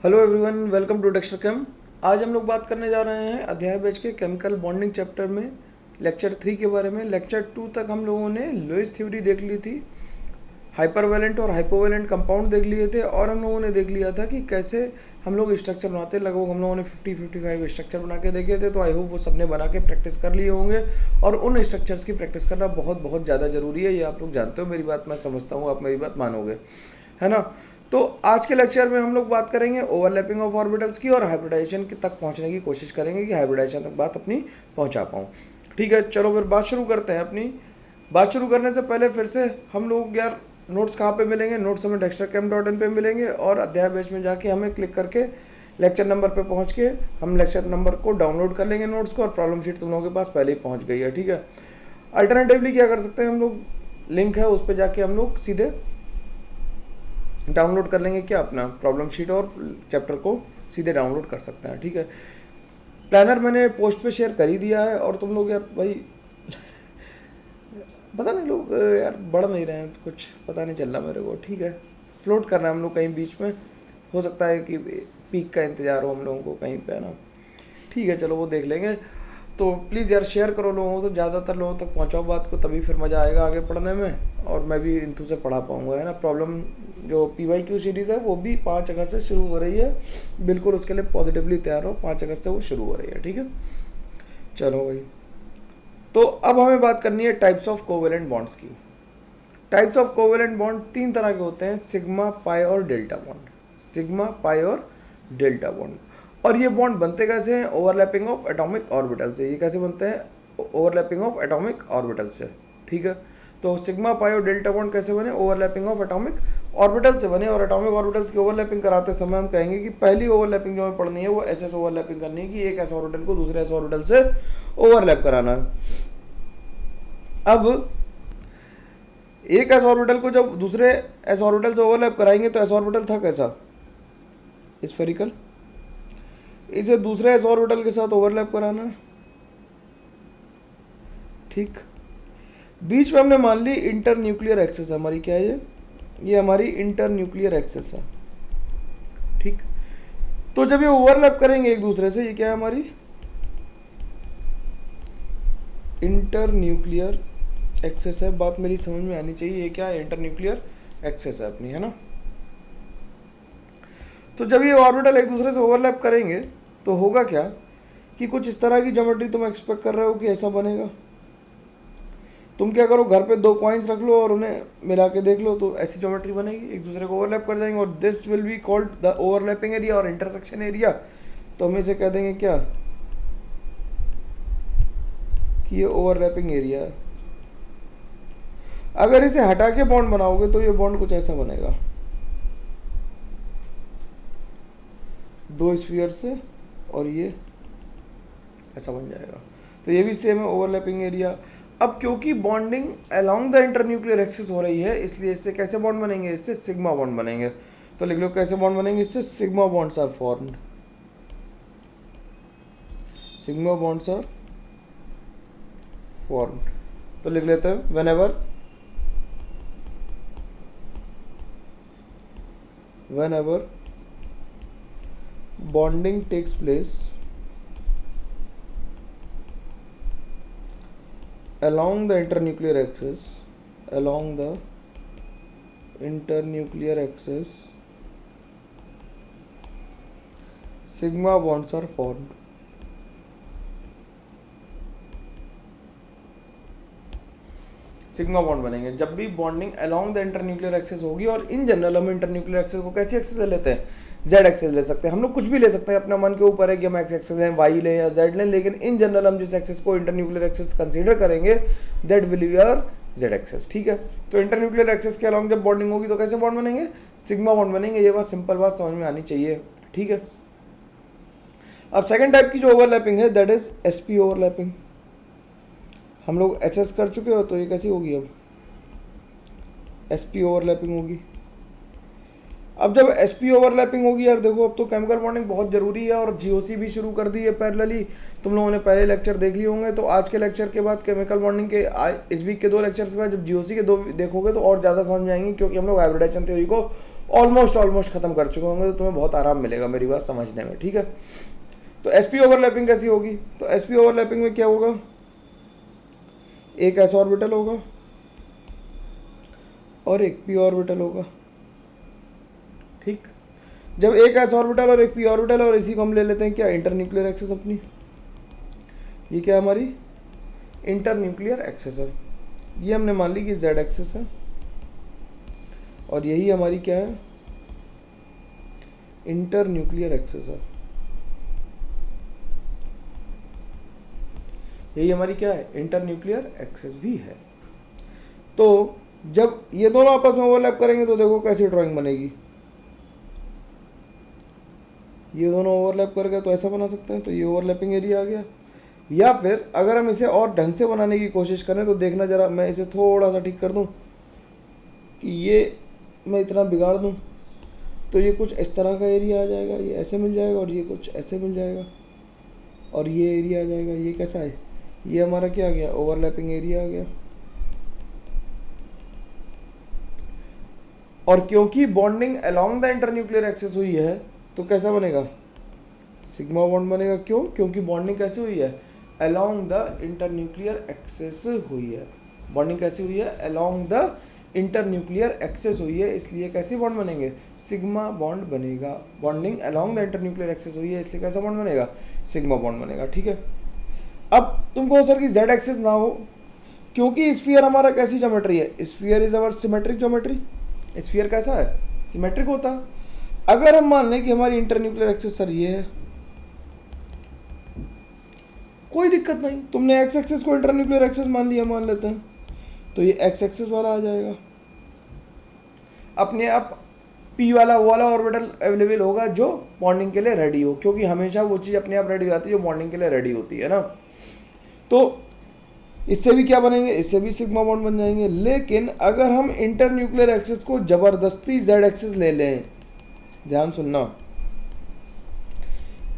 Hello everyone, welcome to Dexter Chem. आज हम लोग बात करने जा रहे हैं अध्याय बैच के केमिकल बॉन्डिंग चैप्टर में लेक्चर 3 के बारे में। लेक्चर 2 तक हम लोगों ने लुईस थ्योरी देख ली थी, हाइपरवैलेंट और हाइपोवैलेंट कंपाउंड देख लिए थे, और हम लोगों ने देख लिया था कि कैसे हम लोग स्ट्रक्चर बनाते हैं। लगभग हम लोगों ने 50-55 स्ट्रक्चर बना के देखे थे। तो आई होप वो सबने बना के प्रैक्टिस कर लिए होंगे, और उन स्ट्रक्चर्स की प्रैक्टिस करना बहुत बहुत ज़्यादा ज़रूरी है। ये आप लोग जानते हो, मेरी बात मैं समझता हूँ, आप मेरी बात मानोगे, है ना। तो आज के लेक्चर में हम लोग बात करेंगे ओवरलैपिंग ऑफ ऑर्बिटल्स की, और हाइब्रिडाइजेशन तक पहुंचने की कोशिश करेंगे कि हाइब्रिडाइजेशन तक बात अपनी पहुंचा पाऊँ। ठीक है, चलो फिर बात शुरू करते हैं। अपनी बात शुरू करने से पहले फिर से हम लोग यार नोट्स कहाँ पे मिलेंगे? नोट्स हमें dexterchem.in पे मिलेंगे, और अध्याय बैच में जाके हमें क्लिक करके लेक्चर नंबर पे पहुँच के हम लेक्चर नंबर को डाउनलोड कर लेंगे नोट्स को, और प्रॉब्लम शीट तुम लोगों के पास पहले ही पहुँच गई है। ठीक है, अल्टरनेटिवली क्या कर सकते हैं हम लोग, लिंक है उस पर जाके हम लोग सीधे डाउनलोड कर लेंगे क्या, अपना प्रॉब्लम शीट और चैप्टर को सीधे डाउनलोड कर सकते हैं। ठीक है, प्लानर मैंने पोस्ट पे शेयर कर ही दिया है, और तुम लोग यार भाई पता नहीं लोग यार बढ़ नहीं रहे हैं, तो कुछ पता नहीं चल रहा मेरे को। ठीक है, फ्लोट कर रहे हैं हम लोग कहीं बीच में, हो सकता है कि पीक का इंतज़ार हो हम लोगों को कहीं पे, ना। ठीक है, चलो वो देख लेंगे। तो प्लीज़ यार शेयर करो लोगों को, तो ज़्यादातर लोगों तक पहुंचाओ बात को, तभी फिर मज़ा आएगा आगे पढ़ने में, और मैं भी इंतू से पढ़ा पाऊंगा, है ना। प्रॉब्लम जो PYQ सीरीज़ है वो भी 5 अगस्त से शुरू हो रही है, बिल्कुल उसके लिए पॉजिटिवली तैयार हो। 5 अगस्त से वो शुरू हो रही है। ठीक है, चलो भाई। तो अब हमें बात करनी है टाइप्स ऑफ कोवेलेंट बॉन्ड्स की। टाइप्स ऑफ कोवेलेंट बॉन्ड 3 तरह के होते हैं, सिग्मा, पाई और डेल्टा बॉन्ड। सिग्मा, पाई और डेल्टा बॉन्ड। और ये बॉन्ड बनते कैसे हैं? ओवरलैपिंग ऑफ एटॉमिक ऑर्बिटल से। ये कैसे बनते हैं? ओवरलैपिंग ऑफ एटॉमिक ऑर्बिटल से। ठीक है, तो सिग्मा, पाई और डेल्टा बॉन्ड कैसे बने? ओवरलैपिंग ऑफ एटॉमिक ऑर्बिटल से बने। और एटॉमिक ऑर्बिटल्स की ओवरलैपिंग कराते समय हम कहेंगे कि पहली ओवरलैपिंग जो हमें पढ़नी है वो SS ओवरलैपिंग करनी है, कि एक S ऑर्बिटल को दूसरे S ऑर्बिटल से ओवरलैप कराना है। अब एक S ऑर्बिटल को जब दूसरे S ऑर्बिटल से ओवरलैप कराएंगे तो S ऑर्बिटल था कैसा? स्फेरिकल। इसे दूसरे S ऑर्बिटल के साथ ओवरलैप कराना है। ठीक, बीच में हमने मान ली इंटर न्यूक्लियर एक्सेस हमारी, क्या है ये हमारी इंटर न्यूक्लियर एक्सेस है। ठीक, तो जब ये ओवरलैप करेंगे एक दूसरे से, ये क्या है हमारी इंटर न्यूक्लियर एक्सेस है। बात मेरी समझ में आनी चाहिए, ये क्या है? इंटर न्यूक्लियर एक्सेस है अपनी, है ना। तो जब ये ऑर्बिटल एक दूसरे से ओवरलैप करेंगे तो होगा क्या कि कुछ इस तरह की ज्योमेट्री तुम एक्सपेक्ट कर रहे हो कि ऐसा बनेगा। तुम क्या करो, घर पे 2 कॉइन्स रख लो और उन्हें मिला के देख लो, तो ऐसी ज्योमेट्री बनेगी, एक दूसरे को ओवरलैप कर जाएंगे, और this will be called the overlapping area और इंटरसेक्शन एरिया। तो हम इसे कह देंगे क्या कि ये ओवरलैपिंग एरिया है। अगर इसे हटा के बॉन्ड बनाओगे तो ये बॉन्ड कुछ ऐसा बनेगा, 2 स्फीयर से, और ये ऐसा बन जाएगा। तो ये भी सेम है, ओवरलैपिंग एरिया। अब क्योंकि bonding along the internuclear axis हो रही है, इसलिए इससे कैसे बॉन्ड बनेंगे? इससे सिग्मा बॉन्ड बनेंगे। तो लिख लो कैसे बॉन्ड बनेंगे? इससे sigma bonds are formed. Sigma bonds are formed. तो लिख लेते हैं whenever bonding takes place along the internuclear axis, sigma bonds are formed. Sigma bond बनेंगे जब भी bonding along the internuclear axis होगी। और इन जनरल हम इंटरन्यूक्लियर एक्सिस को कैसी एक्सिस ले लेते हैं? Z एक्सिस ले सकते हैं। हम लोग कुछ भी ले सकते हैं, अपना मन के ऊपर है कि हम X एक्सिस लें, Y लें या Z लें, लेकिन इन जनरल हम जिस एक्सिस को इंटरन्यूक्लियर एक्सिस कंसीडर करेंगे that will be our Z axis. ठीक है, तो इंटरन्यूक्लियर एक्सिस के अलोंग जब बॉन्डिंग होगी तो कैसे बॉन्ड बनेंगे? सिग्मा बॉन्ड बनेंगे। ये बात सिंपल बात समझ में आनी चाहिए। ठीक है, अब सेकेंड टाइप की जो ओवरलैपिंग है दैट इज SP ओवरलैपिंग। हम लोग SS कर चुके हो, तो ये कैसी होगी? अब SP ओवरलैपिंग होगी। अब जब SP ओवरलैपिंग होगी यार, देखो अब तो केमिकल बॉन्डिंग बहुत ज़रूरी है, और GOC भी शुरू कर दी है पैरेलली। तुम लोगों ने पहले लेक्चर देख लिए होंगे, तो आज के लेक्चर के बाद केमिकल बॉन्डिंग के इस वीक के 2 लेक्चर्स के बाद जब GOC के 2 देखोगे तो और ज़्यादा समझ में आएंगे, क्योंकि हम लोग हाइब्रिडाइजेशन थ्योरी को ऑलमोस्ट ऑलमोस्ट खत्म कर चुके होंगे, तो तुम्हें बहुत आराम मिलेगा मेरी बात समझने में, ठीक है। तो sp ओवरलैपिंग कैसी होगी, तो sp ओवरलैपिंग में क्या होगा, एक s ऑर्बिटल होगा और एक p ऑर्बिटल होगा, ठीक। जब एक s ऑर्बिटल और एक p ऑर्बिटल, और इसी को हम ले लेते हैं क्या, इंटरन्यूक्लियर एक्सिस अपनी, ये क्या हमारी इंटरन्यूक्लियर एक्सिस है, ये हमने मान ली कि z एक्सिस है, और यही हमारी क्या है, इंटरन्यूक्लियर एक्सिस है, यही हमारी क्या है, इंटरन्यूक्लियर एक्सिस भी है। तो जब ये दोनों आपस में ओवरलैप करेंगे तो देखो कैसी ड्राइंग बनेगी, ये दोनों ओवरलैप कर गए तो ऐसा बना सकते हैं, तो ये ओवरलैपिंग एरिया आ गया। या फिर अगर हम इसे और ढंग से बनाने की कोशिश करें तो देखना जरा, मैं इसे थोड़ा सा ठीक कर दूं कि ये मैं इतना बिगाड़ दूं, तो ये कुछ इस तरह का एरिया आ जाएगा, ये ऐसे मिल जाएगा, और ये कुछ ऐसे मिल जाएगा, और ये एरिया आ जाएगा। ये कैसा है, ये हमारा क्या आ गया, ओवरलैपिंग एरिया आ गया। और क्योंकि bonding along the internuclear axis हुई है तो कैसा बनेगा, सिग्मा बॉन्ड बनेगा। क्यों, क्योंकि बॉन्डिंग कैसे हुई है, अलोंग द इंटरन्यूक्लियर एक्सिस हुई है। बॉन्डिंग कैसी हुई है, अलोंग द इंटरन्यूक्लियर एक्सिस हुई है, इसलिए कैसे बॉन्ड बनेंगे, सिग्मा बॉन्ड बनेगा। Bonding along the internuclear axis हुई है, इसलिए कैसा बॉन्ड बनेगा, सिग्मा बॉन्ड बनेगा, ठीक है। अब तुम कहो सर कि जेड एक्सिस ना हो, क्योंकि स्फीयर हमारा कैसी ज्योमेट्री है, sphere is our symmetric geometry. Sphere कैसा है, सिमेट्रिक होता है। अगर हम मान लें कि हमारी इंटरन्यूक्लियर एक्सिस सर ये है, कोई दिक्कत नहीं, तुमने एक्स एक्सिस को इंटरन्यूक्लियर एक्सिस मान लिया, मान लेते हैं, तो ये एक्स एक्सिस वाला आ जाएगा अपने आप। पी वाला वो वाला ऑर्बिटल अवेलेबल होगा जो बॉन्डिंग के लिए रेडी हो, क्योंकि हमेशा वो चीज़ अपने आप रेडी हो जाती है जो बॉन्डिंग के लिए रेडी होती है ना। तो इससे भी क्या बनेंगे, इससे भी सिग्मा बॉन्ड बन जाएंगे। लेकिन अगर हम इंटरन्यूक्लियर एक्सिस को ज़बरदस्ती जेड एक्सिस ले लें, ध्यान सुनना,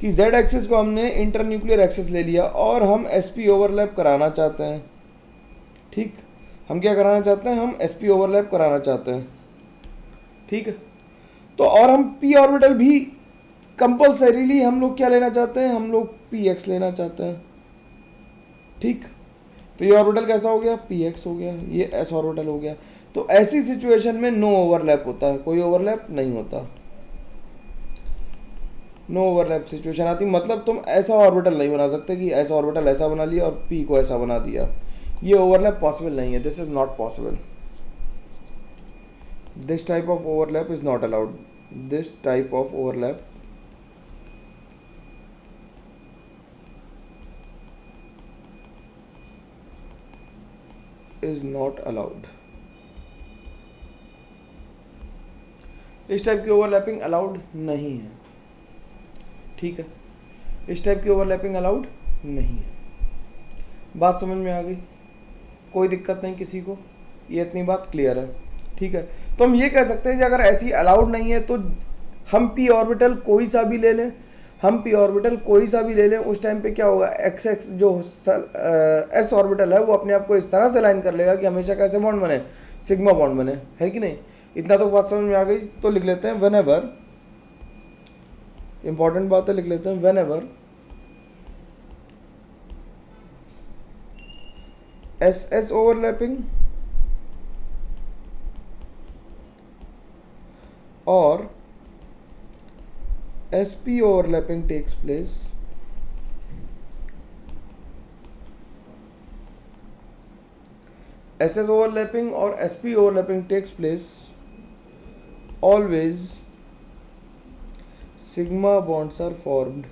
कि जेड एक्सिस को हमने इंटरन्यूक्लियर एक्सिस ले लिया और हम एसपी ओवरलैप कराना चाहते हैं, ठीक, हम क्या कराना चाहते हैं, हम एसपी ओवरलैप कराना चाहते हैं, ठीक है। तो और हम पी ऑर्बिटल भी कंपल्सरीली हम लोग क्या लेना चाहते हैं, हम लोग पी एक्स लेना चाहते हैं, ठीक। तो ये ऑर्बिटल कैसा हो गया, पी एक्स हो गया, ये एस ऑर्बिटल हो गया। तो ऐसी सिचुएशन में नो ओवरलैप होता है, कोई ओवरलैप नहीं होता, नो ओवरलैप सिचुएशन आती, मतलब तुम ऐसा ऑर्बिटल नहीं बना सकते कि ऐसा ऑर्बिटल ऐसा बना लिया और पी को ऐसा बना दिया, ये ओवरलैप पॉसिबल नहीं है, this is not possible, this type of overlap is not allowed, this type of overlap is not allowed. इस टाइप की ओवरलैपिंग अलाउड नहीं है, ठीक है, इस टाइप की ओवरलैपिंग अलाउड नहीं है। बात समझ में आ गई, कोई दिक्कत नहीं किसी को, ये इतनी बात क्लियर है, ठीक है। तो हम ये कह सकते हैं कि अगर ऐसी अलाउड नहीं है तो हम पी ऑर्बिटल कोई सा भी ले लें, हम पी ऑर्बिटल कोई सा भी ले लें, उस टाइम पे क्या होगा, एक्स एक्स जो एस ऑर्बिटल है वो अपने आप को इस तरह से लाइन कर लेगा कि हमेशा कैसे बॉन्ड बने, सिग्मा बॉन्ड बने, है कि नहीं। इतना तो बात समझ में आ गई। तो लिख लेते हैं वेन एवर, इंपॉर्टेंट बात है, लिख लेते हैं when ever S S overlapping और SP overlapping takes place, SS overlapping और SP overlapping takes place, always sigma bonds are formed,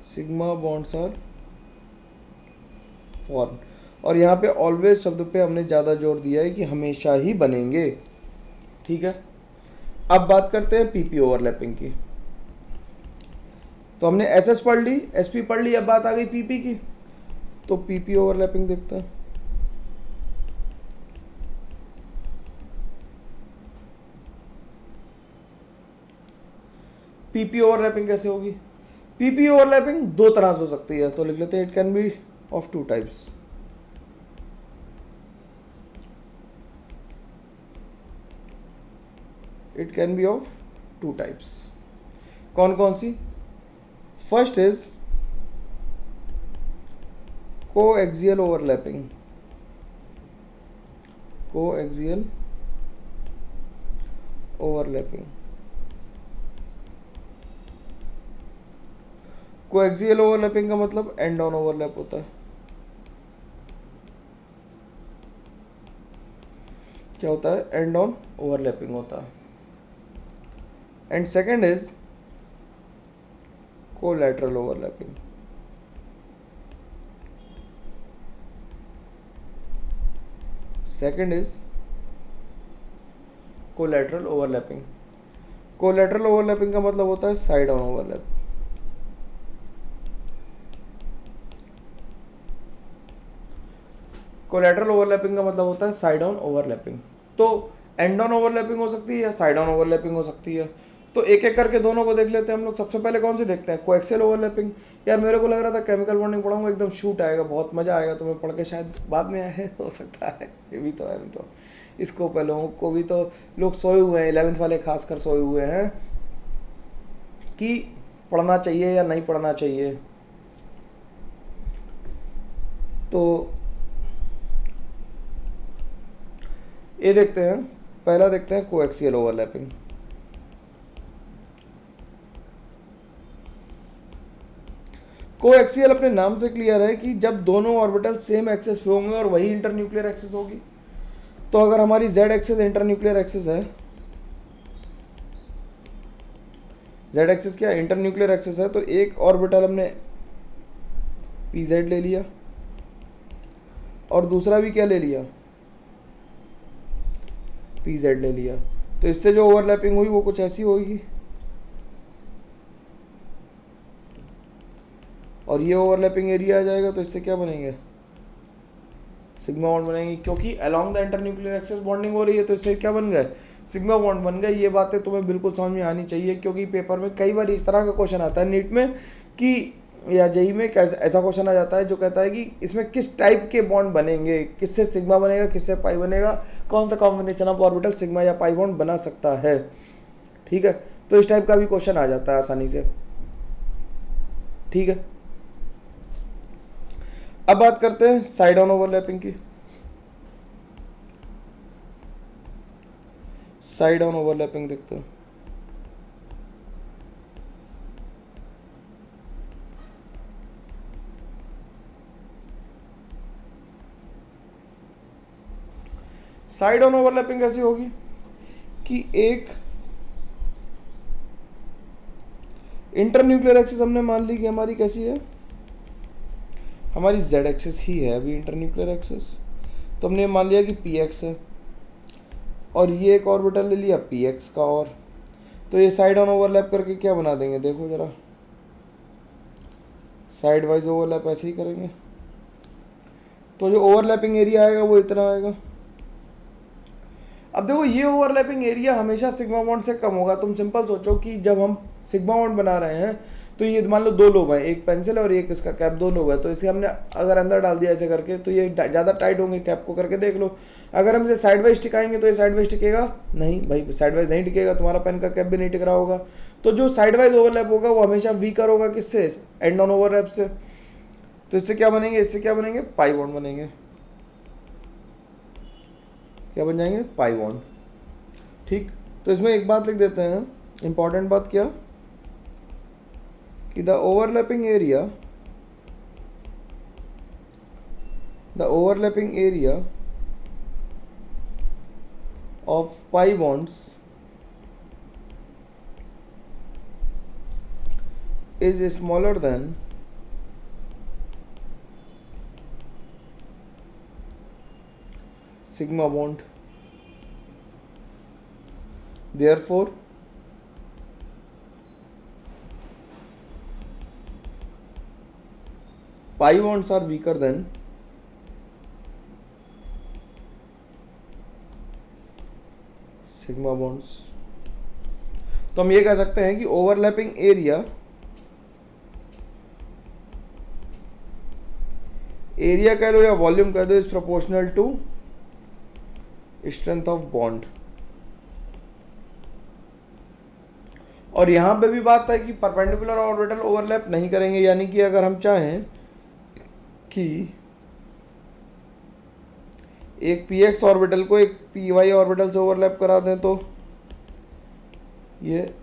sigma bonds are formed। और यहाँ पे always शब्द पे हमने ज़्यादा जोर दिया है कि हमेशा ही बनेंगे, ठीक है। अब बात करते हैं PP ओवरलैपिंग की। तो हमने SS पढ़ ली, SP पढ़ ली, अब बात आ गई PP की। तो PP ओवरलैपिंग देखते हैं। PP ओवरलैपिंग कैसे होगी, PP ओवरलैपिंग दो तरह से हो सकती है, तो लिख लेते हैं it can be of two types. It can be of two types. कौन कौन सी? First is coaxial overlapping. Coaxial overlapping. Coaxial overlapping का मतलब एंड ऑन ओवरलैप होता है। क्या होता है? एंड ऑन ओवरलैपिंग होता है। And second is collateral overlapping. Second is collateral overlapping. Collateral overlapping का मतलब होता है side on overlap. Collateral overlapping का मतलब होता है साइड ऑन ओवरलैपिंग। तो एंड ऑन ओवरलैपिंग हो सकती है या साइड ऑन ओवरलैपिंग हो सकती है। तो एक एक करके दोनों को देख लेते हैं हम लोग। सबसे पहले कौन सी देखते हैं? Coaxial overlapping. यार मेरे को लग रहा था केमिकल बॉन्डिंग पढ़ाऊंगा एकदम शूट आएगा, बहुत मजा आएगा, तुम्हें पढ़ के शायद बाद में आए हो सकता है। ये भी तो है, अभी तो इसको पे लोगों को भी तो लोग सोए हुए हैं, 11th वाले खासकर सोए हुए हैं कि पढ़ना चाहिए या नहीं पढ़ना चाहिए। तो ये देखते हैं, पहला देखते हैं कोएक्सियल ओवरलैपिंग। कोएक्सियल अपने नाम से क्लियर है कि जब दोनों ऑर्बिटल सेम एक्सिस पे होंगे और वही इंटरन्यूक्लियर एक्सिस होगी। तो अगर हमारी जेड एक्सिस इंटरन्यूक्लियर एक्सिस है, जेड एक्सिस क्या इंटरन्यूक्लियर एक्सिस है, तो एक ऑर्बिटल हमने पी जेड ले लिया और दूसरा भी क्या ले लिया? पी जेड ले लिया। तो इससे जो ओवरलैपिंग हुई वो कुछ ऐसी होगी और ये ओवरलैपिंग एरिया आ जाएगा। तो इससे क्या बनेंगे? सिग्मा बॉन्ड बनेंगे, क्योंकि along the internuclear axis bonding हो रही है। तो इससे क्या बन गए? सिग्मा बॉन्ड बन गए। ये बातें तुम्हें बिल्कुल समझ में आनी चाहिए, क्योंकि पेपर में कई बार इस तरह का क्वेश्चन आता है नीट में कि या जेई में ऐसा क्वेश्चन आ जाता है जो कहता है कि इसमें किस टाइप के बॉन्ड बनेंगे, किससे सिग्मा बनेगा, किससे पाई बनेगा, कौन सा कॉम्बिनेशन ऑफ ऑर्बिटल सिग्मा या पाई बॉन्ड बना सकता है। ठीक है, तो इस टाइप का भी क्वेश्चन आ जाता है आसानी से। ठीक है, अब बात करते हैं साइड ऑन ओवरलैपिंग की। साइड ऑन ओवरलैपिंग देखते हैं। साइड ऑन ओवरलैपिंग कैसी होगी कि एक इंटरन्यूक्लियर एक्सिस हमने मान ली कि हमारी कैसी है, हमारी जेड एक्सिस ही है अभी इंटरन्यूक्लियर एक्सिस। तो हमने मान लिया कि पी एक्स है और ये एक ऑर्बिटल ले लिया पी एक्स का। और तो ये साइड ऑन ओवरलैप करके क्या बना देंगे? देखो जरा, साइड वाइज ओवरलैप ऐसे ही करेंगे। तो जो ओवरलैपिंग एरिया आएगा वो इतना आएगा। अब देखो, ये ओवरलैपिंग एरिया हमेशा सिग्मा बॉन्ड से कम होगा। तुम सिंपल सोचो कि जब हम सिग्मा बॉन्ड बना रहे हैं तो ये मान लो दो लोग हैं, एक पेंसिल और एक इसका कैप, दो लोग हैं। तो इसे हमने अगर अंदर डाल दिया ऐसे करके तो ये ज़्यादा टाइट होंगे। कैप को करके देख लो, अगर हम इसे साइड वाइज टिकाएंगे तो ये साइड वाइज टिकेगा नहीं भाई, साइड वाइज नहीं टिकेगा। तुम्हारा पेन का कैप भी नहीं टिक रहा होगा। तो जो साइड वाइज ओवरलैप होगा वो हमेशा वीकर होगा। किससे? एंड ऑन ओवरलैप से। तो इससे क्या बनेंगे? इससे क्या बनेंगे? पाई बॉन्ड बनेंगे। क्या बन जाएंगे? Pi bond. ठीक, तो इसमें एक बात लिख देते हैं, इंपॉर्टेंट बात क्या कि the overlapping area of pi bonds is smaller than sigma bond. Therefore pi bonds are weaker than sigma bonds. तो हम ये कह सकते हैं कि ओवरलैपिंग एरिया कह लो या वॉल्यूम कह दो, is proportional to strength of bond. और यहाँ पे भी बात है कि परपेंडिकुलर ऑर्बिटल ओवरलैप नहीं करेंगे, यानी कि अगर हम चाहें कि एक पी एक्स ऑर्बिटल को एक पी वाई ऑर्बिटल से ओवरलैप करा दें तो ये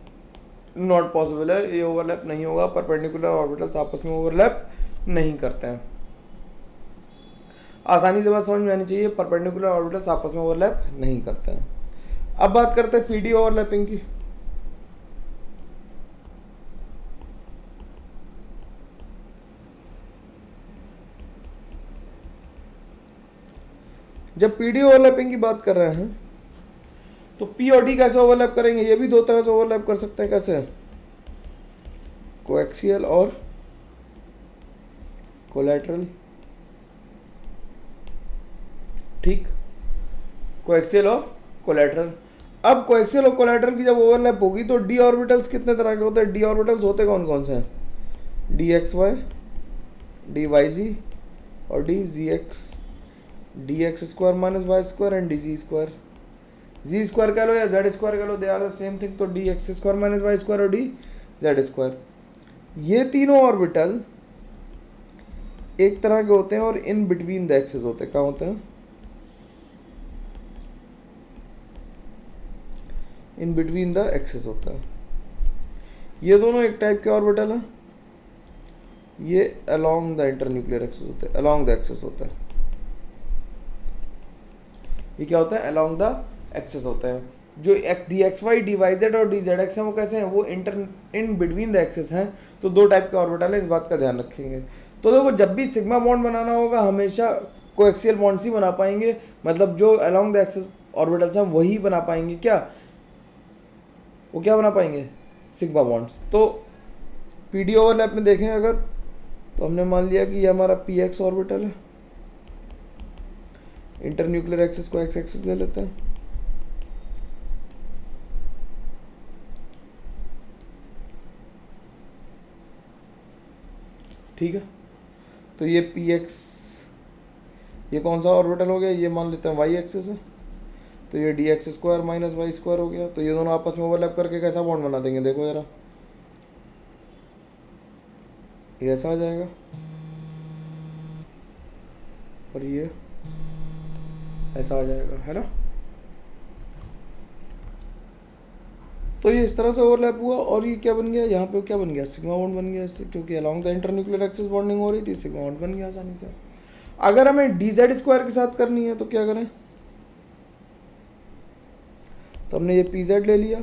नॉट पॉसिबल है, ये ओवरलैप नहीं होगा। परपेंडिकुलर ऑर्बिटल्स आपस में ओवरलैप नहीं करते हैं। आसानी से बात समझ में आनी चाहिए, परपेंडिकुलर ऑर्बिटल्स आपस में ओवरलैप नहीं करते हैं। अब बात करते हैं पीडी ओवरलैपिंग की। जब पीडी ओवरलैपिंग की बात कर रहे हैं तो पी और डी कैसे ओवरलैप करेंगे, ये भी दो तरह से ओवरलैप कर सकते हैं। कैसे? कोएक्सियल और कोलैटरल। ठीक, कोएक्सियल और कोलैटरल। अब कोएक्सियल और कोलैटरल की जब ओवरलैप होगी तो डी ऑर्बिटल्स कितने तरह के होते हैं? डी ऑर्बिटल्स होते कौन कौन से हैं? D x Y, D y z और d z x. D x square minus Y square and d z square. Z square कह लो या जेड स्क्वायर कह लो, they are the same thing. तो d x square minus Y square और D z square, ये तीनों orbital एक तरह के होते हैं और इन बिटवीन द एक्सेस होते हैं। क्या होते हैं? इन बिटवीन द एक्सेस होता है। ये दोनों एक टाइप के ऑर्बिटल हैं, ये अलोंग द इंटरन्यूक्लियर एक्सेस होते हैं, अलोंग द एक्सेस होता है। ये क्या होता है? अलोंग द एक्सेस होता है। जो D x Y, D Y Z और डी जेड एक्स हैं वो कैसे हैं? वो इन बिटवीन द एक्सेस हैं। तो दो टाइप के ऑर्बिटल हैं, इस बात का ध्यान रखेंगे। तो देखो, जब भी सिग्मा बॉन्ड बनाना होगा हमेशा कोएक्सियल बॉन्ड्स ही बना पाएंगे, मतलब जो अलोंग द एक्सेस ऑर्बिटल्स हैं वही बना पाएंगे। क्या वो क्या बना पाएंगे? Sigma bonds. तो पीडी ओवरलैप में देखें अगर, तो हमने मान लिया कि ये हमारा पी एक्स ऑर्बिटल है, इंटरन्यूक्लियर एक्सेस को एक्स एक्सेस ले लेते हैं। ठीक है, तो ये पी एक्स, ये कौन सा ऑर्बिटल हो गया? ये मान लेते हैं वाई एक्सेस है। तो ये D x square minus Y square हो गया। तो ये दोनों आपस में ओवरलैप करके कैसा बॉन्ड बना देंगे? देखो जरा, ये ऐसा आ जाएगा और ये ऐसा आ जाएगा, है ना। तो ये इस तरह से ओवरलैप हुआ और ये क्या बन गया? यहाँ पे क्या बन गया? सिग्मा बॉन्ड बन गया इससे, क्योंकि along the internuclear axis bonding हो रही थी, सिग्मा बॉन्ड बन गया आसानी से। अगर हमें डी जेड स्क्वायर के साथ करनी है तो क्या करें? तो हमने ये पी जेड ले लिया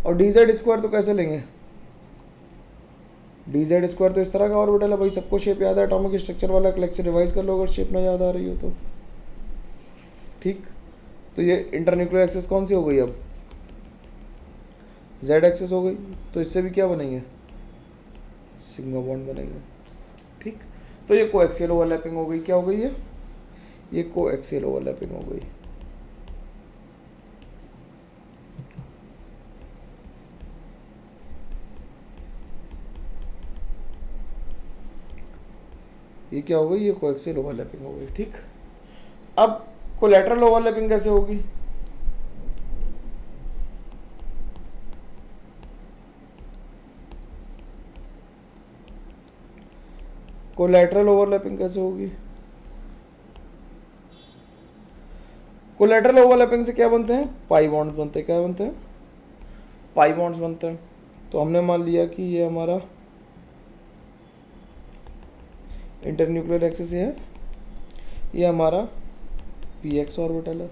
और डी जेड स्क्वायर तो कैसे लेंगे? डी जेड स्क्वायर तो इस तरह का ऑर्बिटल है भाई, सबको शेप याद है, एटॉमिक स्ट्रक्चर वाला लेक्चर रिवाइज कर लो अगर शेप ना याद आ रही हो तो। ठीक, तो ये इंटरन्यूक्लियर एक्सिस कौन सी हो गई? अब जेड एक्सिस हो गई। तो इससे भी क्या बनेंगे? सिग्मा बॉन्ड बनेंगे। ठीक, तो ये कोएक्सियल ओवरलैपिंग हो गई। क्या हो गई है? ये कोएक्सियल ओवरलैपिंग हो गई। ये क्या हो गई? ये कोएक्सियल ओवरलैपिंग हो गई। ठीक, अब कोलैटरल ओवरलैपिंग कैसे होगी? कोलैटरल ओवरलैपिंग कैसे होगी? कोलैटरल ओवरलैपिंग से क्या बनते हैं? पाई बॉन्ड्स बनते हैं। क्या बनते हैं? पाई बॉन्ड्स बनते हैं। तो हमने मान लिया कि ये हमारा इंटरन्यूक्लियर एक्सिस है, ये हमारा पी एक्स ऑर्बिटल है,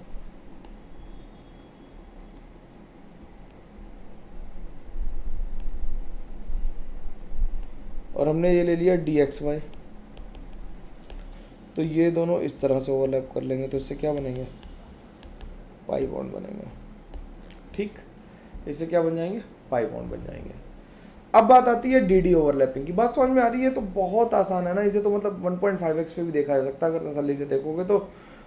और हमने ये ले लिया डी एक्स वाई। तो ये दोनों इस तरह से ओवरलैप कर लेंगे तो इससे क्या बनेंगे? पाई बॉन्ड बनेंगे। ठीक, इससे क्या बन जाएंगे? पाई बॉन्ड बन जाएंगे। अब बात आती है डी डी ओवरलैपिंग की। बात समझ में आ रही है? तो बहुत आसान है ना, इसे तो मतलब 1.5x पे भी देखा जा सकता है अगर तसल्ली से देखोगे तो।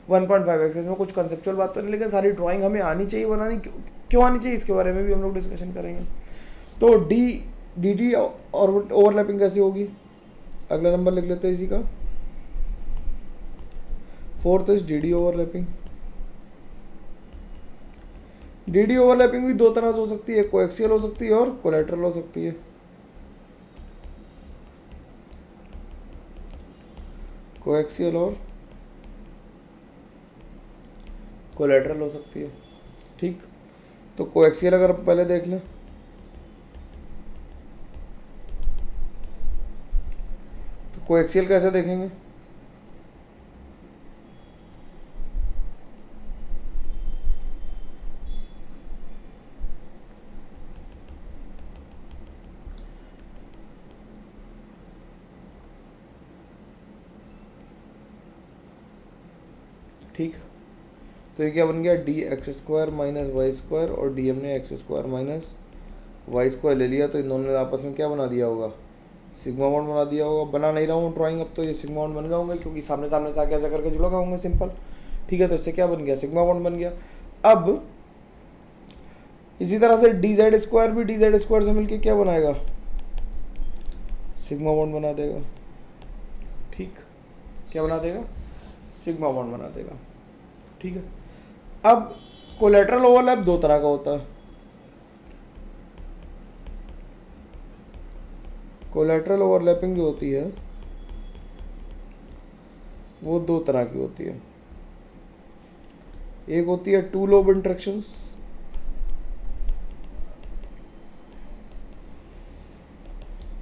1.5x में कुछ कंसेप्चुअल बात तो नहीं, लेकिन सारी ड्राइंग हमें आनी चाहिए बनानी। क्यों आनी चाहिए इसके बारे में भी हम लोग डिस्कशन करेंगे। तो डी डी ओवरलैपिंग कैसे होगी? अगला नंबर लिख लेते हैं इसी का, 4th is D D overlapping. D overlapping भी दो तरह से हो सकती है, कोएक्सियल हो सकती है और कोलेटरल हो सकती है। कोएक्सियल और कोलेटरल हो सकती है। ठीक, तो कोएक्सियल अगर आप पहले देख लें, तो कोएक्सियल कैसे देखेंगे? ठीक, तो ये क्या बन गया, D x square minus Y square, और डी एम ने X square minus Y square ले लिया, तो इन दोनों ने आपस में क्या बना दिया होगा, सिग्मा बॉन्ड बना दिया होगा। बना नहीं रहा हूँ ड्राइंग, अब तो ये सिग्मा बॉन्ड बन गए होंगे क्योंकि सामने सामने से आके ऐसा करके जुड़ गए होंगे, सिंपल। ठीक है, तो इससे क्या बन गया, सिग्मा बॉन्ड बन गया। अब इसी तरह से डी जेड स्क्वायर भी डी जेड स्क्वायर से मिलके क्या बनाएगा, सिग्मा बॉन्ड बना देगा। ठीक, क्या बना देगा, सिग्मा बॉन्ड बना देगा। ठीक है, अब कोलेटरल ओवरलैप दो तरह का होता है। कोलेटरल ओवरलैपिंग जो होती है वो दो तरह की होती है। एक होती है टू लोब इंटरेक्शंस,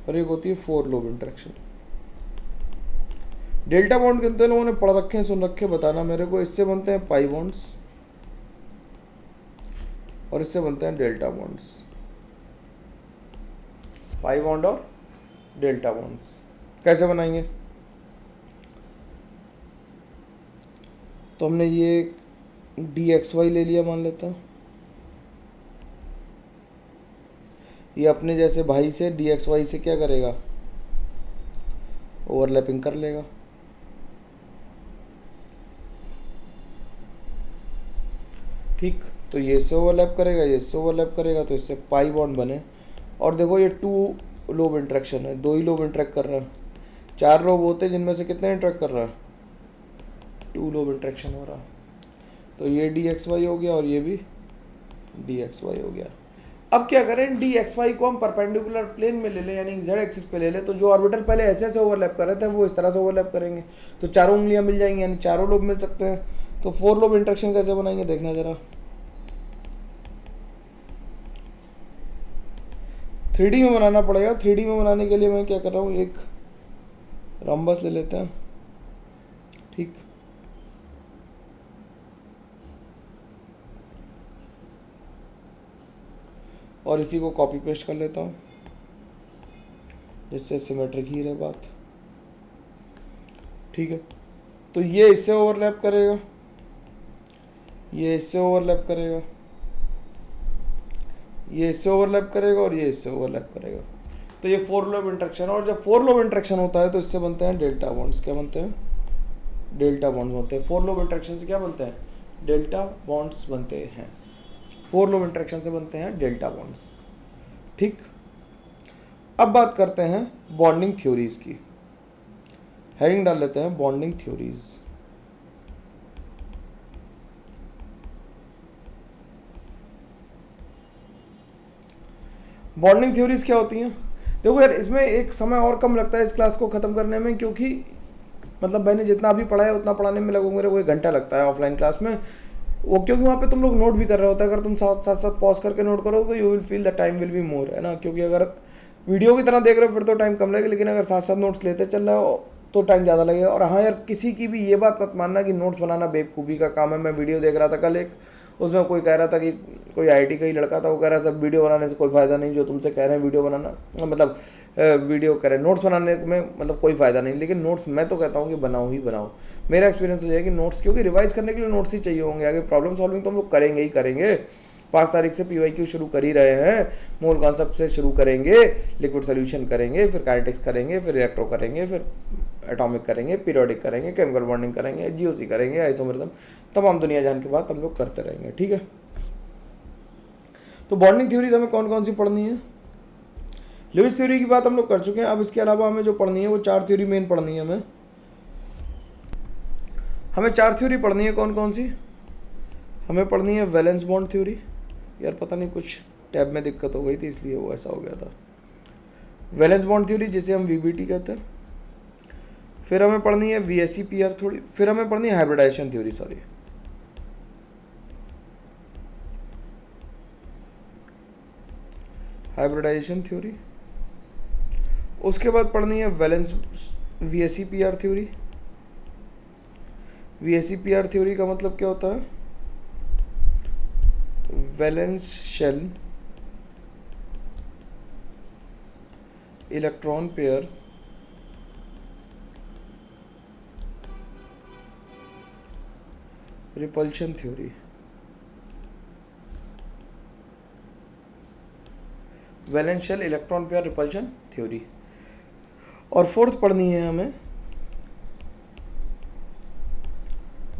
और एक होती है four lobe interaction. Delta bond कितने लोगों ने पढ़ रखे हैं, सुन रखे, बताना मेरे को। इससे बनते हैं पाई बॉन्ड्स और इससे बनते हैं डेल्टा बॉन्ड्स। पाई बॉन्ड और डेल्टा बॉन्ड्स कैसे बनाएंगे, तो हमने ये डी एक्स वाई ले लिया, मान लेता हूँ ये अपने जैसे भाई से डी एक्स वाई से क्या करेगा, ओवरलैपिंग कर लेगा। ठीक, तो ये इससे ओवरलैप करेगा, ये इससे ओवरलैप करेगा, तो इससे पाई बॉन्ड बने। और देखो ये टू लोब इंटरेक्शन है, दो ही लोब इंटरेक्ट कर रहे हैं। चार लोब होते हैं जिनमें से कितने इंटरेक्ट कर रहा है, टू लोब इंटरेक्शन हो रहा है। तो ये डी एक्स वाई हो गया और ये भी डी एक्स वाई हो गया। अब क्या करें, डी एक्स वाई को हम परपेंडिकुलर प्लेन में ले लें, यानी जेड एक्सिस पे ले लें। तो जो ऑर्बिटल पहले ऐसे ऐसे ओवरलैप कर रहे थे वो इस तरह से ओवरलैप करेंगे, तो चारों उंगलियां मिल जाएंगी, यानी चारों लोब मिल सकते हैं। तो फोर लोब इंटरेक्शन कैसे बनाएंगे, देखना जरा। 3D में बनाना पड़ेगा। 3D में बनाने के लिए मैं क्या कर रहा हूँ, एक रम्बस ले लेते हैं। ठीक, और इसी को कॉपी पेस्ट कर लेता हूँ जिससे सिमेट्रिक ही रहे बात। ठीक है, तो ये इससे ओवरलैप करेगा, ये इससे ओवरलैप करेगा, ये इससे ओवरलैप करेगा और ये इससे ओवरलैप करेगा। तो ये फोर लोब इंटरेक्शन। और जब फोर लोब इंटरेक्शन होता है तो इससे बनते हैं डेल्टा बॉन्ड्स। क्या बनते हैं, डेल्टा बॉन्ड्स बनते हैं। फोर लोब इंटरेक्शन से क्या बनते हैं, डेल्टा बॉन्ड्स बनते हैं। फोर लोब इंटरेक्शन से बनते हैं डेल्टा बॉन्ड्स। ठीक, अब बात करते हैं बॉन्डिंग थ्योरीज की। हेडिंग डाल लेते हैं बॉन्डिंग थ्योरीज। बॉन्डिंग थ्योरीज क्या होती हैं, देखो यार इसमें एक समय और कम लगता है इस क्लास को ख़त्म करने में, क्योंकि मतलब मैंने जितना अभी पढ़ा है उतना पढ़ाने में लगभग मेरे को 1 घंटा लगता है ऑफलाइन क्लास में। वो क्योंकि वहाँ पे तुम लोग नोट भी कर रहे होते हैं। अगर तुम साथ साथ पॉज करके नोट करो तो you will feel the time will be more, है ना। क्योंकि अगर वीडियो की तरह देख रहे हो फिर तो टाइम कम लगेगा, लेकिन अगर साथ साथ नोट्स लेते चल रहे हो तो टाइम ज़्यादा लगेगा। और हाँ यार, किसी की भी ये बात मत मानना कि नोट्स बनाना बेवकूफ़ी का काम है। मैं वीडियो देख रहा था कल एक, उसमें कोई कह रहा था कि कोई आईआईटी का ही लड़का था, वो कह रहा था वीडियो बनाने से कोई फ़ायदा नहीं, जो तुमसे कह रहे हैं वीडियो बनाना, मतलब वीडियो करें नोट्स बनाने में मतलब कोई फ़ायदा नहीं। लेकिन नोट्स मैं तो कहता हूँ कि बनाओ ही बनाओ। मेरा एक्सपीरियंस तो ये है कि नोट्स, क्योंकि रिवाइज करने के लिए नोट्स ही चाहिए होंगे। आगे प्रॉब्लम सॉल्विंग तो हम लोग करेंगे ही करेंगे। 5 तारीख से PYQ शुरू कर ही रहे हैं, मोल कॉन्सेप्ट से शुरू करेंगे, लिक्विड सोल्यूशन करेंगे, फिर काइनेटिक्स करेंगे, फिर रिएक्टर करेंगे, फिर एटॉमिक करेंगे, पीरियोडिक करेंगे, केमिकल बॉन्डिंग करेंगे, GOC करेंगे, आइसोमरिज्म, तमाम दुनिया जान के बाद हम लोग करते रहेंगे। ठीक है, तो बॉन्डिंग थ्योरीज हमें कौन कौन सी पढ़नी है। लुईस थ्योरी की बात हम लोग कर चुके हैं। अब इसके अलावा हमें जो पढ़नी है वो 4 थ्योरी मेन पढ़नी है। हमें 4 थ्योरी पढ़नी है। कौन कौन सी हमें पढ़नी है, वैलेंस बॉन्ड थ्योरी, यार पता नहीं कुछ टैब में दिक्कत हो गई थी इसलिए वो ऐसा हो गया था। वैलेंस बॉन्ड थ्योरी जिसे हम वीबीटी कहते हैं। फिर हमें पढ़नी है वीएससीपीआर थोड़ी, फिर हमें पढ़नी है hybridisation theory, sorry hybridisation theory. उसके बाद पढ़नी है valence VSEPR theory. VSEPR theory का मतलब क्या होता है? Valence shell electron pair repulsion theory. Valence shell electron pair repulsion theory. और फोर्थ पढ़नी है हमें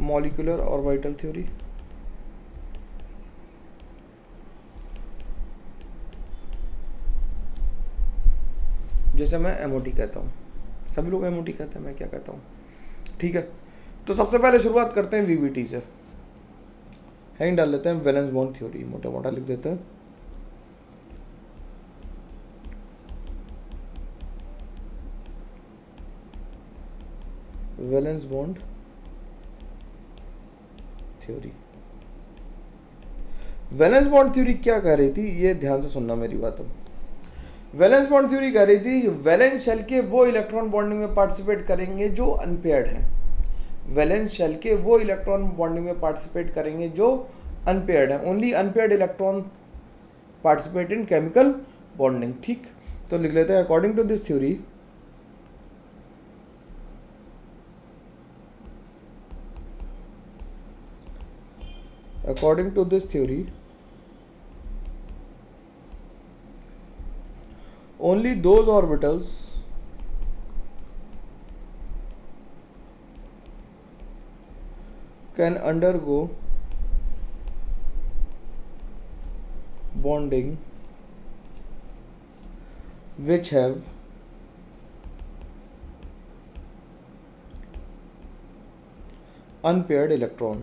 मॉलिक्यूलर ऑर्बिटल थ्योरी। जैसे मैं एमओटी कहता हूँ, सभी लोग एमओटी कहते हैं, मैं क्या कहता हूँ, ठीक है। तो सबसे पहले शुरुआत करते हैं वीबीटी से। हेडिंग डाल लेते हैं वैलेंस बॉन्ड थ्योरी, मोटा मोटा लिख देते हैं। Valence bond theory. Valence bond theory क्या कह रही थी, ये ध्यान से सुनना मेरी बात। वैलेंस बॉन्ड थ्योरी कह रही थी वैलेंस शेल के वो इलेक्ट्रॉन बॉन्डिंग में पार्टिसिपेट करेंगे जो अनपेयर्ड हैं। वैलेंस शेल के वो इलेक्ट्रॉन बॉन्डिंग में पार्टिसिपेट करेंगे जो अनपेयर्ड है। Only unpaired electron participate in chemical bonding, ठीक। तो लिख लेते हैं according to this theory, according to this theory only those orbitals can undergo bonding which have unpaired electron।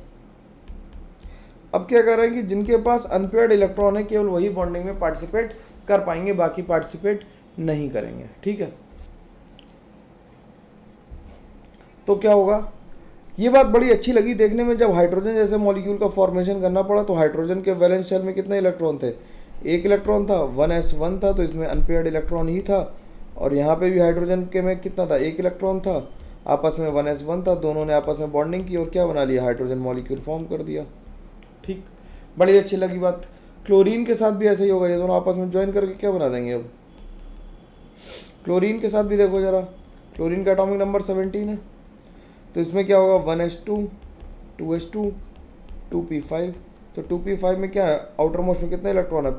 अब क्या कर रहे हैं कि जिनके पास अनपेयर्ड इलेक्ट्रॉन है केवल वही बॉन्डिंग में पार्टिसिपेट कर पाएंगे, बाकी पार्टिसिपेट नहीं करेंगे, ठीक है। तो क्या होगा, ये बात बड़ी अच्छी लगी देखने में। जब हाइड्रोजन जैसे मॉलिक्यूल का फॉर्मेशन करना पड़ा तो हाइड्रोजन के वैलेंस शेल में कितने इलेक्ट्रॉन थे? एक इलेक्ट्रॉन था, 1s1 था, तो इसमें अनपेयर्ड इलेक्ट्रॉन ही था। और यहाँ पे भी हाइड्रोजन के में कितना था? एक इलेक्ट्रॉन था, आपस में 1s1 था, दोनों ने आपस में बॉन्डिंग की और क्या बना लिया? हाइड्रोजन मॉलिक्यूल फॉर्म कर दिया, ठीक। बड़ी अच्छी लगी बात। क्लोरीन के साथ भी ऐसा ही होगा, ये दोनों आपस में ज्वाइन करके क्या बना देंगे? अब क्लोरीन के साथ भी देखो जरा, क्लोरीन का एटॉमिक नंबर 17 है, तो इसमें क्या होगा? 1s2 2s2 2p5। तो 2p5 में क्या है? आउटर मोस्ट में कितने इलेक्ट्रॉन है?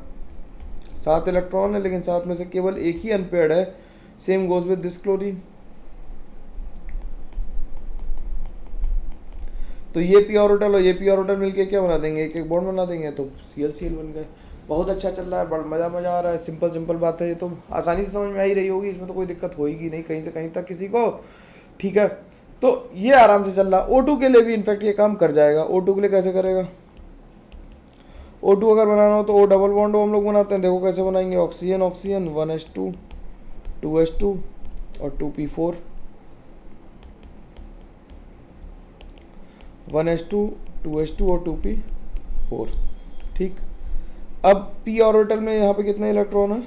7 इलेक्ट्रॉन है, लेकिन 7 में से केवल एक ही अनपेयर्ड है। Same goes with this chlorine. तो ये पी ऑर्बिटल और ये पी ऑर्बिटल मिलके क्या बना देंगे? एक एक बॉन्ड बना देंगे, तो Cl बन गए। बहुत अच्छा चल रहा है, बड़ा मज़ा आ रहा है। सिंपल बात है, ये तो आसानी से समझ में आ ही रही होगी, इसमें तो कोई दिक्कत होगी नहीं कहीं से कहीं तक किसी को, ठीक है। तो ये आराम से चल रहा। O2 के लिए भी इनफैक्ट ये काम कर जाएगा। O2 के लिए कैसे करेगा? O2 अगर बनाना हो तो O डबल बॉन्ड हम लोग बनाते हैं, देखो कैसे बनाएंगे। ऑक्सीजन ऑक्सीजन 1s2 2s2 और 2p4, 1s2 2s2 और 2p4, ठीक। अब p ऑर्बिटल में यहाँ पे कितने इलेक्ट्रॉन है?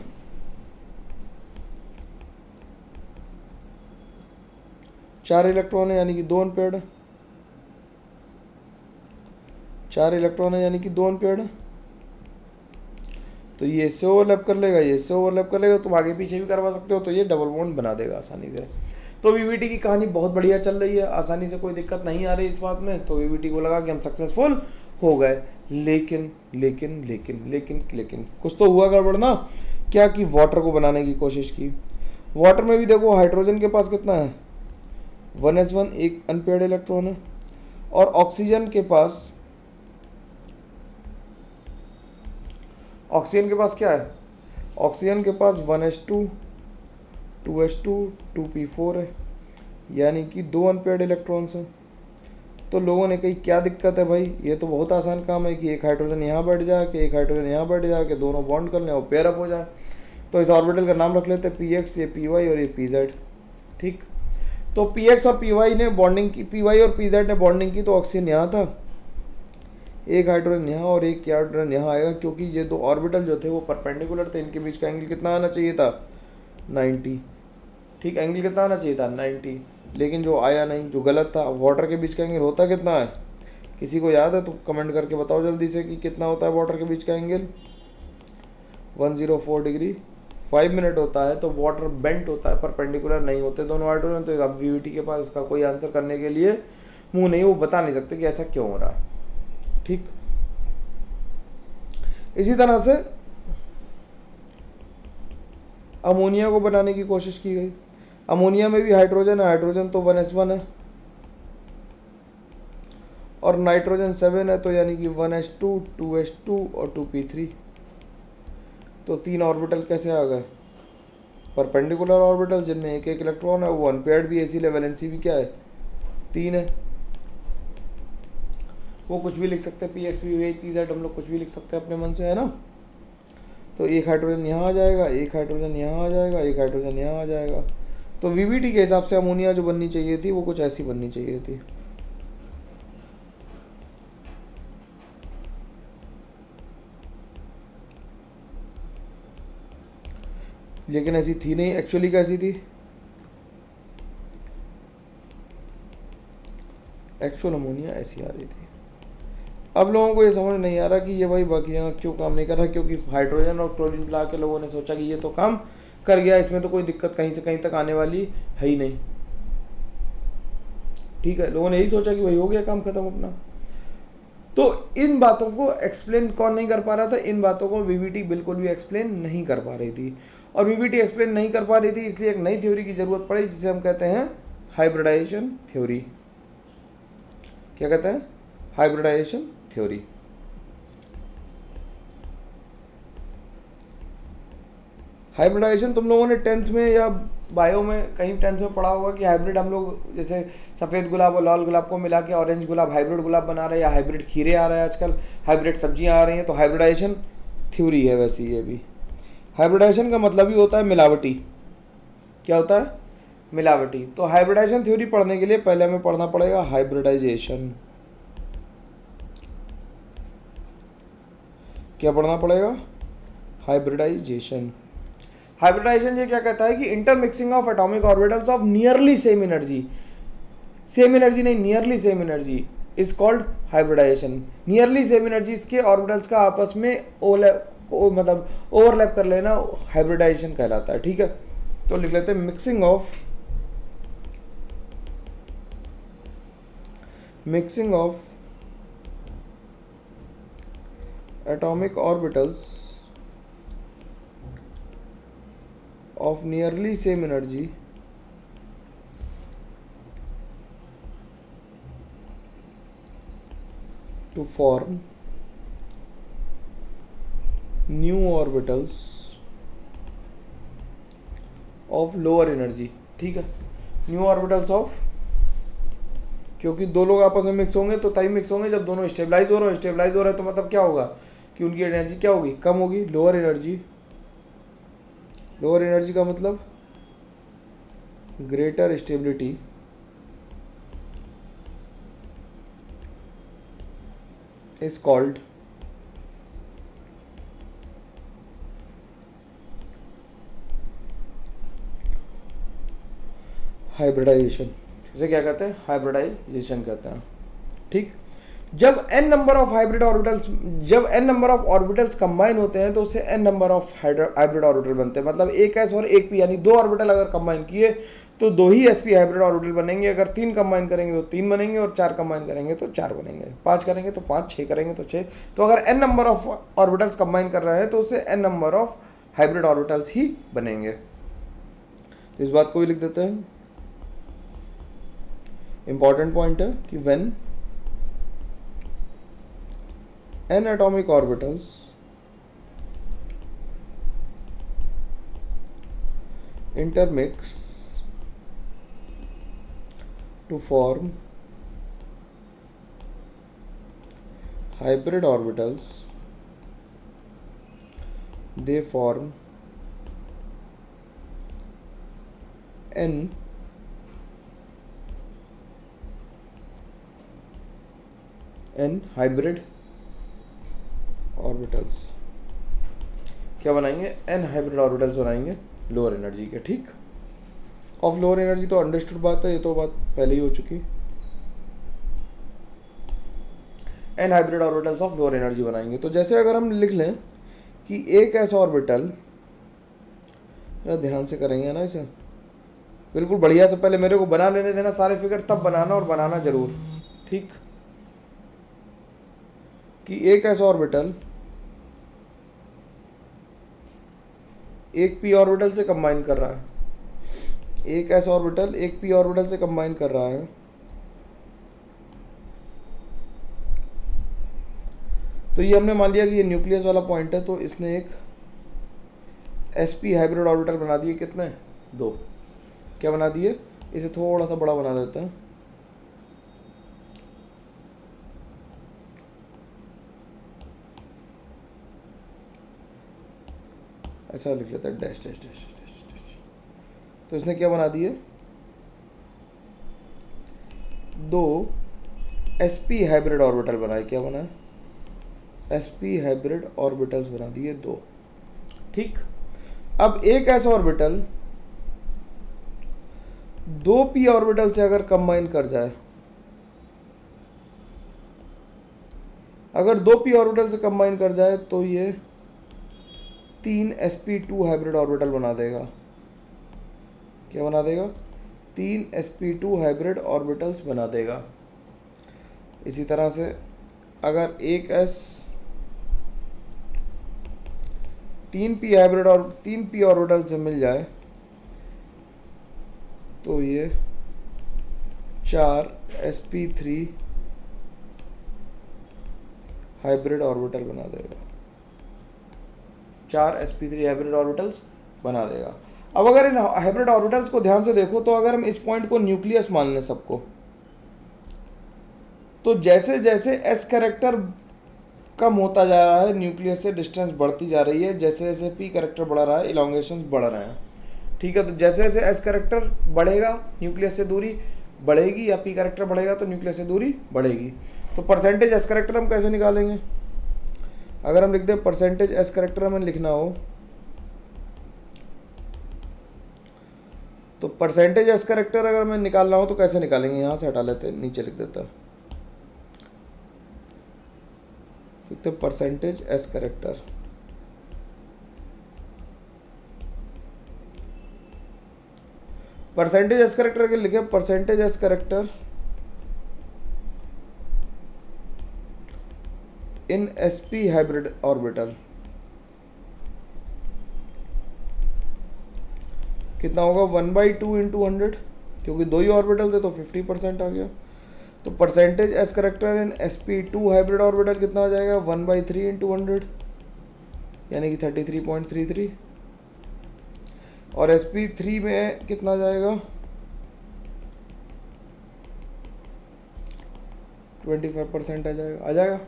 4 इलेक्ट्रॉन है, यानी कि 2 अनपेयर्ड है। 4 इलेक्ट्रॉन है यानी कि 2 अनपेयर्ड है। तो ये इससे ओवरलैप कर लेगा, ये इससे ओवरलैप कर लेगा, तुम आगे पीछे भी करवा सकते हो, तो ये डबल बॉन्ड बना देगा आसानी से। तो वीबीटी की कहानी बहुत बढ़िया चल रही है, आसानी से कोई दिक्कत नहीं आ रही इस बात में। तो वीबीटी को लगा कि हम सक्सेसफुल हो गए, लेकिन लेकिन लेकिन लेकिन लेकिन कुछ तो हुआ गड़बड़ ना। क्या कि वाटर को बनाने की कोशिश की। वाटर में भी देखो हाइड्रोजन के पास कितना है? 1s1, एक अनपेयर्ड इलेक्ट्रॉन है। और ऑक्सीजन के पास क्या है? ऑक्सीजन के पास 1s2 2s2 2p4 है, यानी कि 2 अनपेयर्ड इलेक्ट्रॉन्स हैं। तो लोगों ने कही क्या दिक्कत है भाई, ये तो बहुत आसान काम है कि एक हाइड्रोजन यहाँ बैठ जाए, कि एक हाइड्रोजन यहाँ बैठ जाए, कि दोनों बॉन्ड कर लें और पेयर अप हो जाए। तो इस ऑर्बिटल का नाम रख लेते हैं px, ये py और ये pz। ठीक, तो px और py ने बॉन्डिंग की, py और pz ने बॉन्डिंग की, तो ऑक्सीजन यहाँ था, एक हाइड्रोजन यहाँ और एक हाइड्रोजन यहाँ आएगा, क्योंकि ये दो ऑर्बिटल जो थे वो परपेंडिकुलर थे, इनके बीच का एंगल कितना आना चाहिए था, 90। ठीक, एंगल कितना आना चाहिए था, 90, लेकिन जो आया नहीं, जो गलत था। वाटर के बीच का एंगल होता कितना है, किसी को याद है तो कमेंट करके बताओ जल्दी से कि कितना होता है वाटर के बीच का एंगल। 104 डिग्री 5 मिनट होता है। तो वाटर बेंट होता है, परपेंडिकुलर नहीं होते दोनों हाइड्रोजन। तो अब वीवीटी के पास इसका कोई आंसर करने के लिए मुंह नहीं, वो बता नहीं सकते कि ऐसा क्यों हो रहा है। ठीक, इसी तरह से अमोनिया को बनाने की कोशिश की गई। अमोनिया में भी हाइड्रोजन है, हाइड्रोजन तो 1s1 है और नाइट्रोजन 7 है, तो यानी कि 1s2 2s2 और 2p3। तो 3 ऑर्बिटल कैसे आ गए, परपेंडिकुलर ऑर्बिटल जिनमें एक एक इलेक्ट्रॉन है, वो अनपेयर्ड भी है, इसीलिए वैलेंसी भी क्या है, 3 है। वो कुछ भी लिख सकते हैं, px py pz, हम लोग कुछ भी लिख सकते हैं अपने मन से, है ना। तो एक हाइड्रोजन यहाँ आ जाएगा, एक हाइड्रोजन यहाँ आ जाएगा, एक हाइड्रोजन यहाँ आ जाएगा। तो वीवीटी के हिसाब से अमोनिया जो बननी चाहिए थी वो कुछ ऐसी बननी चाहिए थी। लेकिन ऐसी थी नहीं, एक्चुअली कैसी थी, एक्चुअल अमोनिया ऐसी आ रही थी। अब लोगों को ये समझ नहीं आ रहा कि ये भाई बाकियाँ क्यों काम नहीं कर रहा, क्योंकि हाइड्रोजन और क्लोरीन मिला के लोगों ने सोचा कि ये तो काम कर गया, इसमें तो कोई दिक्कत कहीं से कहीं तक आने वाली है ही नहीं। ठीक है, लोगों ने यही सोचा कि भाई हो गया काम खत्म अपना। तो इन बातों को एक्सप्लेन कौन नहीं कर पा रहा था, इन बातों को वीवीटी बिल्कुल भी एक्सप्लेन नहीं कर पा रही थी। और वीवीटी एक्सप्लेन नहीं कर पा रही थी, इसलिए एक नई थ्योरी की जरूरत पड़ी, जिसे हम कहते हैं हाइब्रिडाइजेशन थ्योरी। क्या कहते हैं, हाइब्रिडाइजेशन थ्योरी। हाइब्रिडाइजेशन तुम लोगों ने 10th में या बायो में कहीं 10th में पढ़ा होगा कि हाइब्रिड हम लोग जैसे सफ़ेद गुलाब और लाल गुलाब को मिला के ऑरेंज गुलाब, हाइब्रिड गुलाब बना रहे हैं, या हाइब्रिड खीरे आ रहे हैं आजकल, हाइब्रिड सब्जियां आ रही हैं। तो हाइब्रिडाइजेशन थ्योरी है वैसी ये भी। हाइब्रिडाइजेशन का मतलब ही होता है मिलावटी। क्या होता है, मिलावटी। तो हाइब्रिडाइजेशन थ्योरी पढ़ने के लिए पहले हमें पढ़ना पड़ेगा हाइब्रिडाइजेशन। क्या पढ़ना पड़ेगा, हाइब्रिडाइजेशन। हाइब्रिडाइजेशन ये क्या कहता है कि intermixing of atomic orbitals of nearly same energy, same energy नहीं, nearly same energy is called hybridisation. Nearly same energies के ऑर्बिटल्स का आपस में मतलब ओवरलैप कर लेना हाइब्रिडाइजेशन कहलाता है। ठीक है, तो लिख लेते हैं mixing of atomic orbitals of nearly same energy to form new orbitals of lower energy। ठीक है, न्यू ऑर्बिटल्स ऑफ, क्योंकि दो लोग आपस में मिक्स होंगे तो तभी मिक्स होंगे जब दोनों स्टेबलाइज हो रहे हो। स्टेबलाइज हो रहे हैं तो मतलब क्या होगा कि उनकी एनर्जी क्या होगी, कम होगी, लोअर एनर्जी। लोअर एनर्जी का मतलब greater stability is called hybridization. इसे क्या कहते हैं, हाइब्रिडाइजेशन कहते हैं। ठीक, जब n number of hybrid orbitals, जब n number of orbitals combine होते हैं तो उससे n number of hybrid orbital बनते हैं। मतलब एक s और एक p, यानी दो ऑर्बिटल अगर कंबाइन किए तो दो ही sp हाइब्रिड ऑर्बिटल बनेंगे। अगर 3 कंबाइन करेंगे तो 3 बनेंगे, और 4 कंबाइन करेंगे तो 4 बनेंगे, 5 करेंगे तो 5, 6 करेंगे तो 6। तो अगर n number of orbitals combine कर रहे हैं तो उससे n number of hybrid orbitals ही बनेंगे। तो इस बात को भी लिख देते हैं। इंपॉर्टेंट पॉइंट है कि when n atomic orbitals intermix to form hybrid orbitals, they form n hybrid orbitals। क्या बनाएंगे? n hybrid orbitals बनाएंगे लोअर एनर्जी के। ठीक, ऑफ लोअर एनर्जी तो अंडरस्टूड बात है, ये तो बात पहले ही हो चुकी। n hybrid orbitals of lower energy बनाएंगे। तो जैसे अगर हम लिख लें कि एक ऐसा ऑर्बिटल, ध्यान से करेंगे ना इसे बिल्कुल बढ़िया से, पहले मेरे को बना लेने देना सारे फिगर, तब बनाना, और बनाना जरूर। ठीक, कि एक ऐसा ऑर्बिटल एक p ऑर्बिटल से कंबाइन कर रहा है, एक ऐसा ऑर्बिटल एक p ऑर्बिटल से कंबाइन कर रहा है, तो ये हमने मान लिया कि ये न्यूक्लियस वाला पॉइंट है, तो इसने एक sp हाइब्रिड ऑर्बिटल बना दिए। कितने? 2। क्या बना दिए? इसे थोड़ा सा बड़ा बना देते हैं। ऐसा लिख लेता है, dash dash dash dash dash. तो इसने क्या बना दिए? 2 sp हाइब्रिड ऑर्बिटल बनाए। क्या बना? sp हाइब्रिड ऑर्बिटल्स बना दिए 2। ठीक, अब एक ऐसा ऑर्बिटल 2p ऑर्बिटल से अगर कंबाइन कर जाए, अगर 2p ऑर्बिटल से कंबाइन कर जाए तो ये 3 sp2 हाइब्रिड ऑर्बिटल बना देगा। क्या बना देगा? 3 sp2 हाइब्रिड ऑर्बिटल्स बना देगा। इसी तरह से अगर एक s 3p हाइब्रिड और 3p ऑर्बिटल से मिल जाए तो ये 4 sp3 हाइब्रिड ऑर्बिटल बना देगा। 4 sp3 हाइब्रिड ऑर्बिटल्स बना देगा। अब अगर इन हाइब्रिड ऑर्बिटल्स को ध्यान से देखो, तो अगर हम इस पॉइंट को न्यूक्लियस मान लें सबको, तो जैसे जैसे s कैरेक्टर कम होता जा रहा है, न्यूक्लियस से डिस्टेंस बढ़ती जा रही है, जैसे जैसे p कैरेक्टर बढ़ रहा है, इलोंगेशंस बढ़ रहे हैं। ठीक है, तो जैसे जैसे s कैरेक्टर बढ़ेगा न्यूक्लियस से दूरी बढ़ेगी, या p कैरेक्टर बढ़ेगा तो न्यूक्लियस से दूरी बढ़ेगी। तो परसेंटेज s कैरेक्टर हम कैसे निकालेंगे? अगर हम लिख दें परसेंटेज s कैरेक्टर हमें लिखना हो, तो परसेंटेज s कैरेक्टर अगर हमें निकालना हो तो कैसे निकालेंगे? यहाँ से हटा लेते हैं, नीचे लिख देता है percentage s character. Percentage s character के लिखे percentage s character in sp hybrid orbital कितना होगा? 1/2 इंटू 100, क्योंकि 2 ही ऑर्बिटल थे तो 50% आ गया। तो percentage s character in sp2 hybrid orbital कितना हो जाएगा? 1/3 इंटू 100, यानी कि 33.33। और sp3 में कितना जाएगा? 25% आ जाएगा।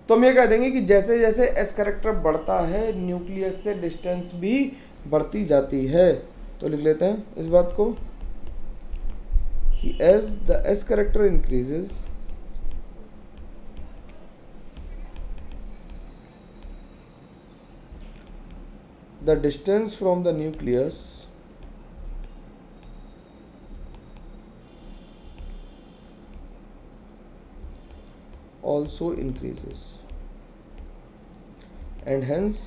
तो हम ये कह देंगे कि जैसे जैसे s कैरेक्टर बढ़ता है, न्यूक्लियस से डिस्टेंस भी बढ़ती जाती है। तो लिख लेते हैं इस बात को कि as the s character increases, the distance from the nucleus also increases, and hence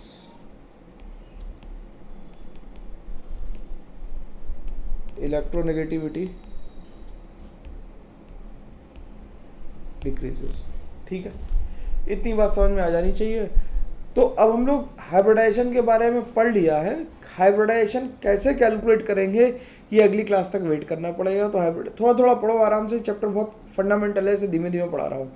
electronegativity decreases. ठीक है, इतनी बात समझ में आ जानी चाहिए। तो अब हम लोग हाइब्रिडाइजेशन के बारे में पढ़ लिया है। हाइब्रिडाइजेशन कैसे कैलकुलेट करेंगे ये अगली क्लास तक वेट करना पड़ेगा। तो हाइब्रिड थोड़ा थोड़ा पढ़ो आराम से, चैप्टर बहुत फंडामेंटल है, इसे धीमे धीमे पढ़ा रहा हूँ।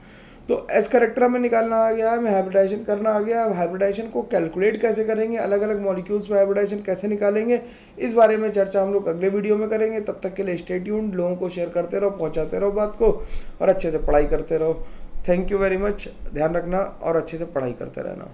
तो एस कैरेक्टर हमें निकालना आ गया है, हमें हाइब्रिडाइजेशन करना आ गया। अब हाइब्रिडाइजेशन को कैलकुलेट कैसे करेंगे, अलग अलग मॉलिक्यूल्स में हाइब्रिडाइजेशन कैसे निकालेंगे, इस बारे में चर्चा हम लोग अगले वीडियो में करेंगे। तब तक के लिए स्टे ट्यून्ड, लोगों को शेयर करते रहो, पहुंचाते रहो बात को, और अच्छे से पढ़ाई करते रहो। थैंक यू वेरी मच, ध्यान रखना और अच्छे से पढ़ाई करते रहना।